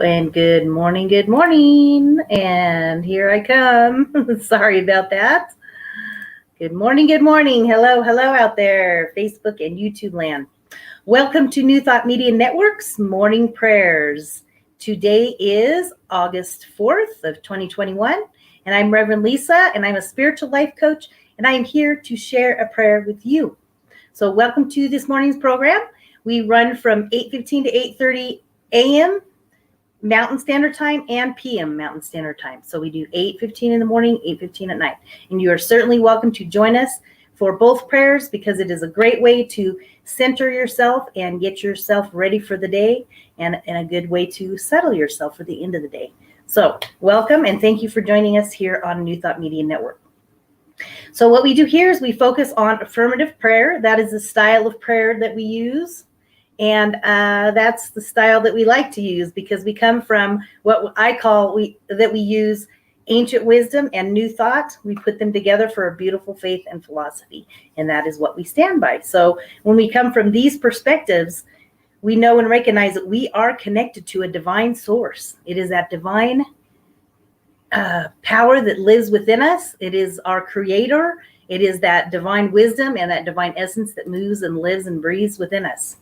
and good morning, and here I come. Sorry about that. Good morning. Hello out there, Facebook and YouTube land. Welcome to New Thought Media Network's Morning Prayers. Today is August 4th of 2021, and I'm Rev Lisa, and I'm a spiritual life coach, and I am here to share a prayer with you. So welcome to this morning's program. We run from 8:15 to 8:30 a.m. Mountain Standard Time and PM Mountain Standard Time. So we do 8:15 in the morning, 8:15 at night. And you are certainly welcome to join us for both prayers because it is a great way to center yourself and get yourself ready for the day and a good way to settle yourself for the end of the day. So welcome and thank you for joining us here on New Thought Media Network. So what we do here is we focus on affirmative prayer. That is the style of prayer that we use. And that's the style that we like to use because we come from what I call we use ancient wisdom and new thought. We put them together for a beautiful faith and philosophy. And that is what we stand by. So when we come from these perspectives, we know and recognize that we are connected to a divine source. It is that divine power that lives within us. It is our creator. It is that divine wisdom and that divine essence that moves and lives and breathes within us.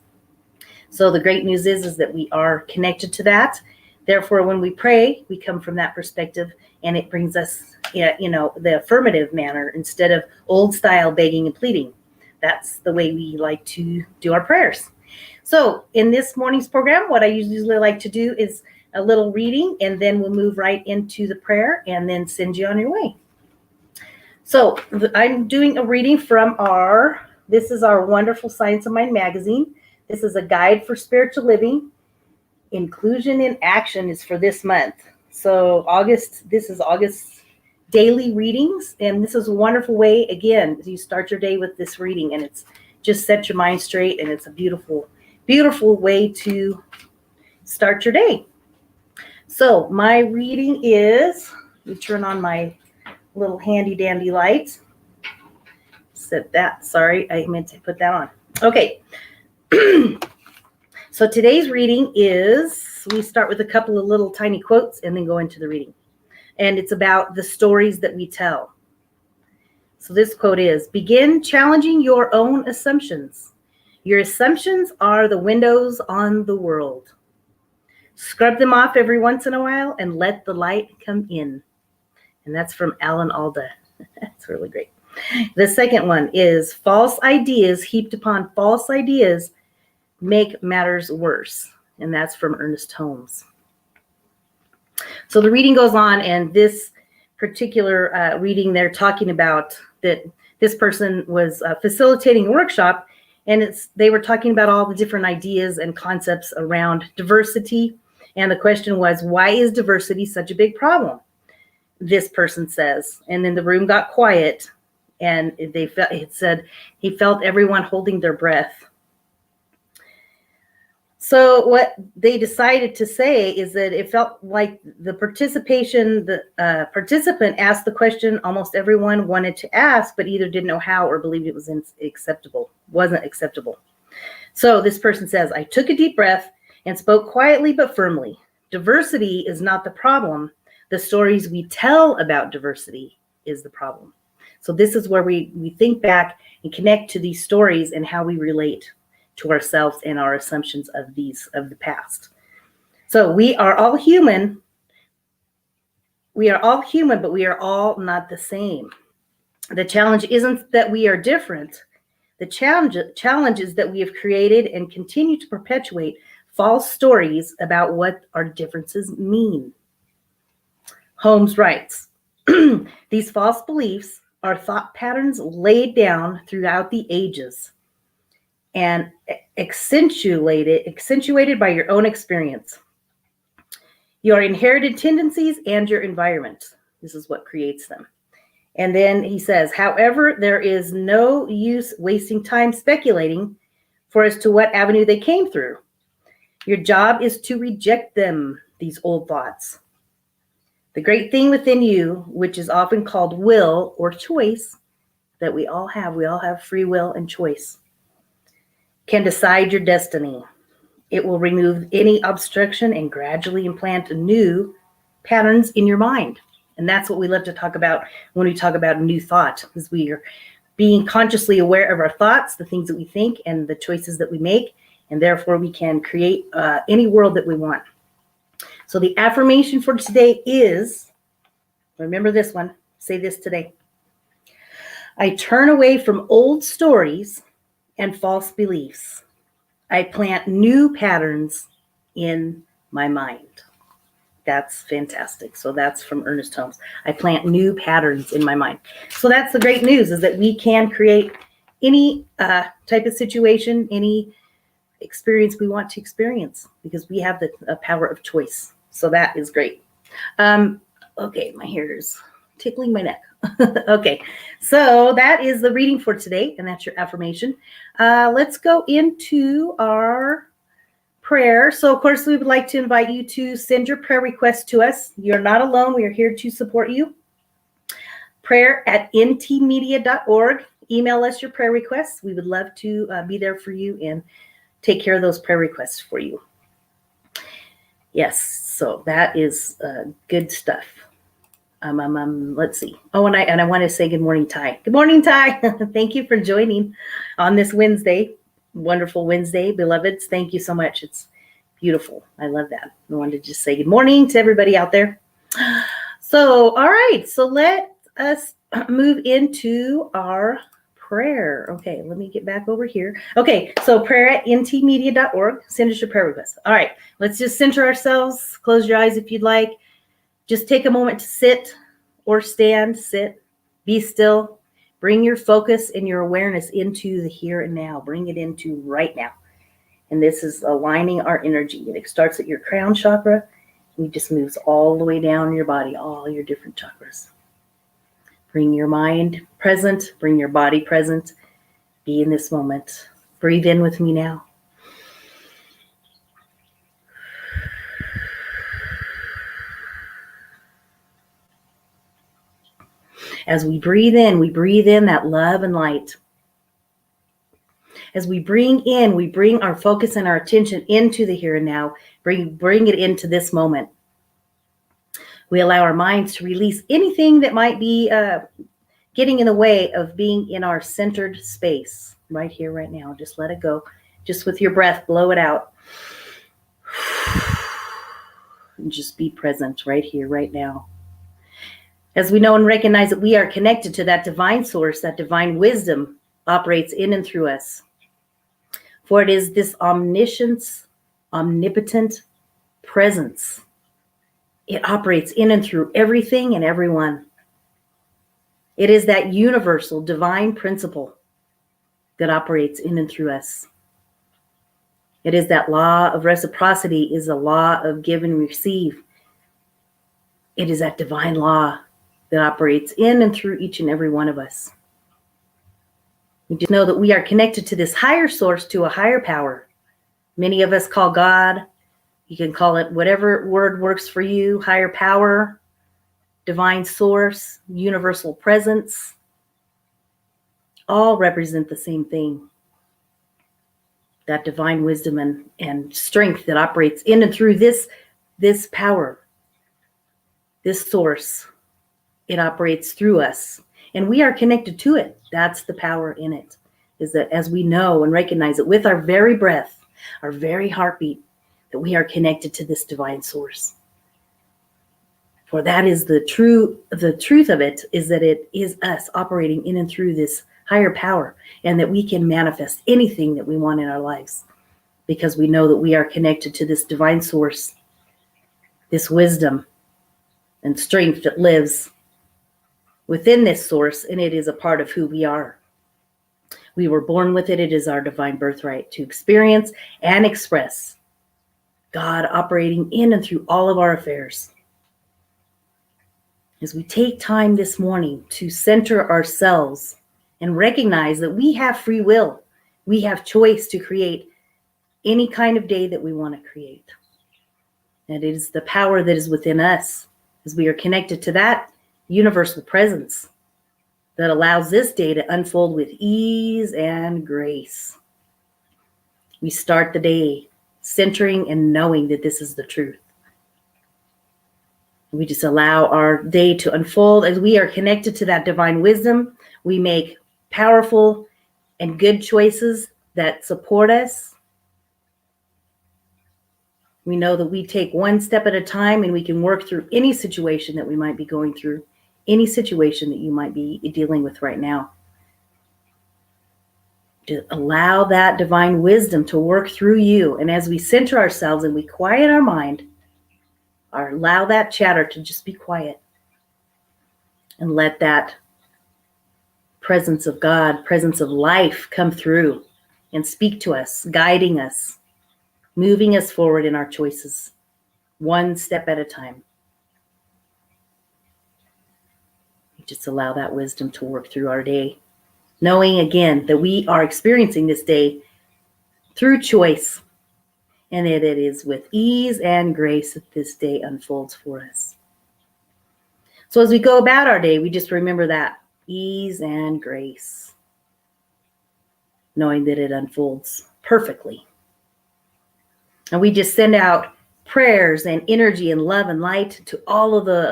So the great news is that we are connected to that. Therefore, when we pray, we come from that perspective, and it brings us, the affirmative manner instead of old style begging and pleading. That's the way we like to do our prayers. So in this morning's program, what I usually like to do is a little reading, and then we'll move right into the prayer and then send you on your way. So I'm doing a reading from this is our wonderful Science of Mind magazine. This is a guide for spiritual living. Inclusion in action is for this month. So this is August's daily readings. And this is a wonderful way, again, you start your day with this reading. And it's just set your mind straight. And it's a beautiful, beautiful way to start your day. So my reading is, let me turn on my little handy dandy lights. Sorry, I meant to put that on. Okay. So today's reading is, we start with a couple of little tiny quotes and then go into the reading. And it's about the stories that we tell. So this quote is, begin challenging your own assumptions. Your assumptions are the windows on the world. Scrub them off every once in a while and let the light come in. And that's from Alan Alda. That's really great. The second one is, false ideas heaped upon false ideas make matters worse. And that's from Ernest Holmes. So the reading goes on, and this particular reading, they're talking about that this person was facilitating a workshop, and they were talking about all the different ideas and concepts around diversity. And the question was, why is diversity such a big problem? This person says, and then the room got quiet, and it said he felt everyone holding their breath. So what they decided to say is that it felt like the participant asked the question almost everyone wanted to ask, but either didn't know how or believed it wasn't acceptable. So this person says, I took a deep breath and spoke quietly but firmly. Diversity is not the problem. The stories we tell about diversity is the problem. So this is where we think back and connect to these stories and how we relate to ourselves and our assumptions of the past. So we are all human. We are all human, but we are all not the same. The challenge isn't that we are different. The challenge is that we have created and continue to perpetuate false stories about what our differences mean. Holmes writes, these false beliefs are thought patterns laid down throughout the ages and accentuated by your own experience, your inherited tendencies, and your environment. This is what creates them. And then he says, however, there is no use wasting time speculating as to what avenue they came through. Your job is to reject them, these old thoughts. The great thing within you, which is often called will or choice, that we all have free will and choice, can decide your destiny. It will remove any obstruction and gradually implant new patterns in your mind. And that's what we love to talk about when we talk about new thought, is we are being consciously aware of our thoughts, the things that we think, and the choices that we make. And therefore, we can create any world that we want. So the affirmation for today is, remember this one, say this today. I turn away from old stories and false beliefs. I plant new patterns in my mind. That's fantastic. So that's from Ernest Holmes. I plant new patterns in my mind. So that's the great news, is that we can create any type of situation, any experience we want to experience, because we have the power of choice. So that is great. Okay, my hair is tickling my neck. Okay, so that is the reading for today, and that's your affirmation. Let's go into our prayer. So, of course, we would like to invite you to send your prayer requests to us. You're not alone. We are here to support you. prayer@ntmedia.org. Email us your prayer requests. We would love to be there for you and take care of those prayer requests for you. Yes, so that is good stuff. Let's see. Oh, and I want to say good morning, Ty. Good morning, Ty. Thank you for joining on this Wednesday. Wonderful Wednesday, beloveds. Thank you so much. It's beautiful. I love that. I wanted to just say good morning to everybody out there. So, all right. So let us move into our prayer. Okay, let me get back over here. Okay, so prayer@ntmedia.org. Send us your prayer requests. All right, let's just center ourselves. Close your eyes if you'd like. Just take a moment to sit or stand, sit, be still. Bring your focus and your awareness into the here and now. Bring it into right now. And this is aligning our energy. It starts at your crown chakra. And it just moves all the way down your body, all your different chakras. Bring your mind present. Bring your body present. Be in this moment. Breathe in with me now. As we breathe in that love and light. As we bring our focus and our attention into the here and now. Bring it into this moment. We allow our minds to release anything that might be getting in the way of being in our centered space. Right here, right now. Just let it go. Just with your breath, blow it out. And just be present right here, right now. As we know and recognize that we are connected to that divine source, that divine wisdom operates in and through us. For it is this omniscience, omnipotent presence. It operates in and through everything and everyone. It is that universal divine principle that operates in and through us. It is that law of reciprocity, is a law of give and receive. It is that divine law that operates in and through each and every one of us. We just know that we are connected to this higher source, to a higher power. Many of us call God. You can call it whatever word works for you. Higher power, divine source, universal presence. All represent the same thing. That divine wisdom and strength that operates in and through this power, this source. It operates through us, and we are connected to it. That's the power in it, is that as we know and recognize it with our very breath, our very heartbeat, that we are connected to this divine source. For that is the truth of it, is that it is us operating in and through this higher power, and that we can manifest anything that we want in our lives, because we know that we are connected to this divine source, this wisdom and strength that lives within this source, and it is a part of who we are. We were born with it. It is our divine birthright to experience and express God operating in and through all of our affairs. As we take time this morning to center ourselves and recognize that we have free will, we have choice to create any kind of day that we want to create. And it is the power that is within us, as we are connected to that universal presence that allows this day to unfold with ease and grace. We start the day centering and knowing that this is the truth. We just allow our day to unfold as we are connected to that divine wisdom. We make powerful and good choices that support us. We know that we take one step at a time and we can work through any situation that we might be going through, any situation that you might be dealing with right now. To allow that divine wisdom to work through you. And as we center ourselves and we quiet our mind, or allow that chatter to just be quiet, and let that presence of God, presence of life come through and speak to us, guiding us, moving us forward in our choices, one step at a time. Just allow that wisdom to work through our day, knowing again that we are experiencing this day through choice, and that it is with ease and grace that this day unfolds for us. So as we go about our day, we just remember that ease and grace, knowing that it unfolds perfectly. And we just send out prayers and energy and love and light to all of the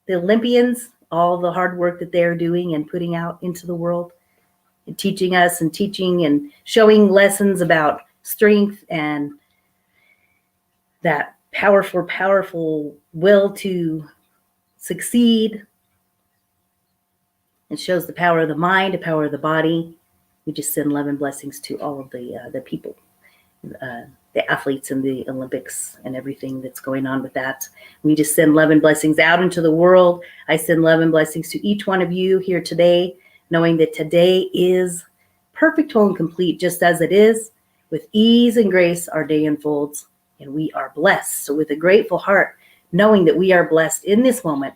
Olympians, all the hard work that they're doing and putting out into the world, and teaching us and teaching and showing lessons about strength and that powerful will to succeed. It shows the power of the mind, the power of the body. We just send love and blessings to all of the people, the athletes in the Olympics and everything that's going on with that. We just send love and blessings out into the world. I send love and blessings to each one of you here today, knowing that today is perfect, whole, and complete, just as it is. With ease and grace, our day unfolds, and we are blessed. So with a grateful heart, knowing that we are blessed in this moment,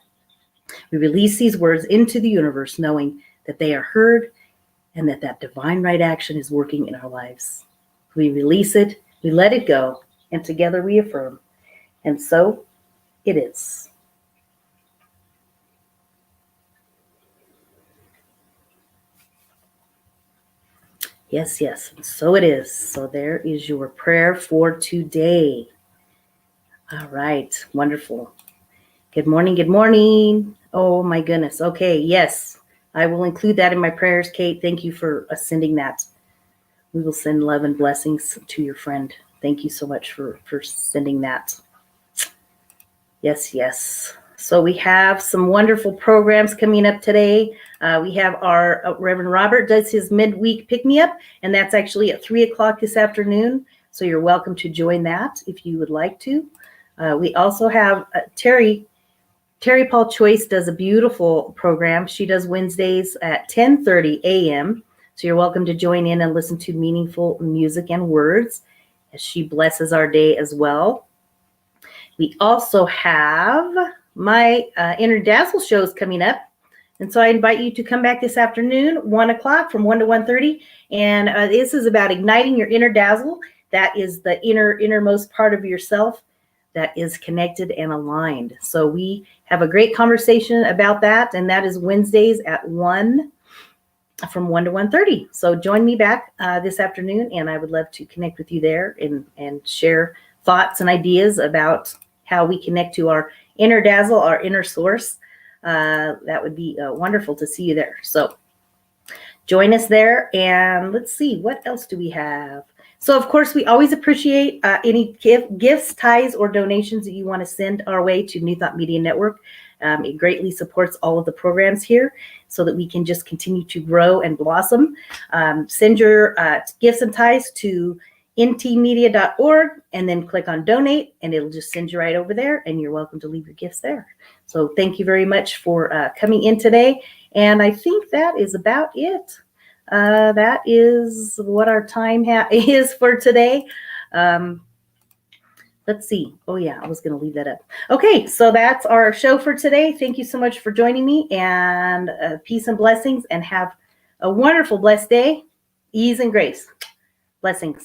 we release these words into the universe, knowing that they are heard and that divine right action is working in our lives. We release it, we let it go, and together we affirm. And so it is. Yes, yes, and so it is. So there is your prayer for today. All right, wonderful. Good morning, good morning. Oh my goodness. Okay, yes, I will include that in my prayers, Kate. Thank you for sending that. We will send love and blessings to your friend. Thank you so much for sending that. Yes, yes. So we have some wonderful programs coming up today. We have our Reverend Robert does his midweek pick-me-up, and that's actually at 3 o'clock this afternoon. So you're welcome to join that if you would like to. We also have Terry Paul Choice does a beautiful program. She does Wednesdays at 10:30 a.m. So you're welcome to join in and listen to meaningful music and words as she blesses our day as well. We also have my Inner Dazzle shows coming up. And so I invite you to come back this afternoon, 1 o'clock from 1 to 1:30. And this is about igniting your inner dazzle. That is the innermost part of yourself that is connected and aligned. So we have a great conversation about that. And that is Wednesdays at 1 from 1 to 1:30. So join me back this afternoon. And I would love to connect with you there and share thoughts and ideas about how we connect to our inner dazzle, our inner source. That would be wonderful to see you there. So join us there. And let's see, what else do we have? So, of course, we always appreciate any gifts, ties, or donations that you want to send our way to New Thought Media Network. It greatly supports all of the programs here so that we can just continue to grow and blossom. Send your gifts and ties to ntmedia.org and then click on donate, and it'll just send you right over there, and you're welcome to leave your gifts there. So thank you very much for coming in today. And I think that is about it. That is what our time is for today. Let's see. Oh, yeah, I was going to leave that up. Okay, so that's our show for today. Thank you so much for joining me, and peace and blessings, and have a wonderful, blessed day. Ease and grace. Blessings.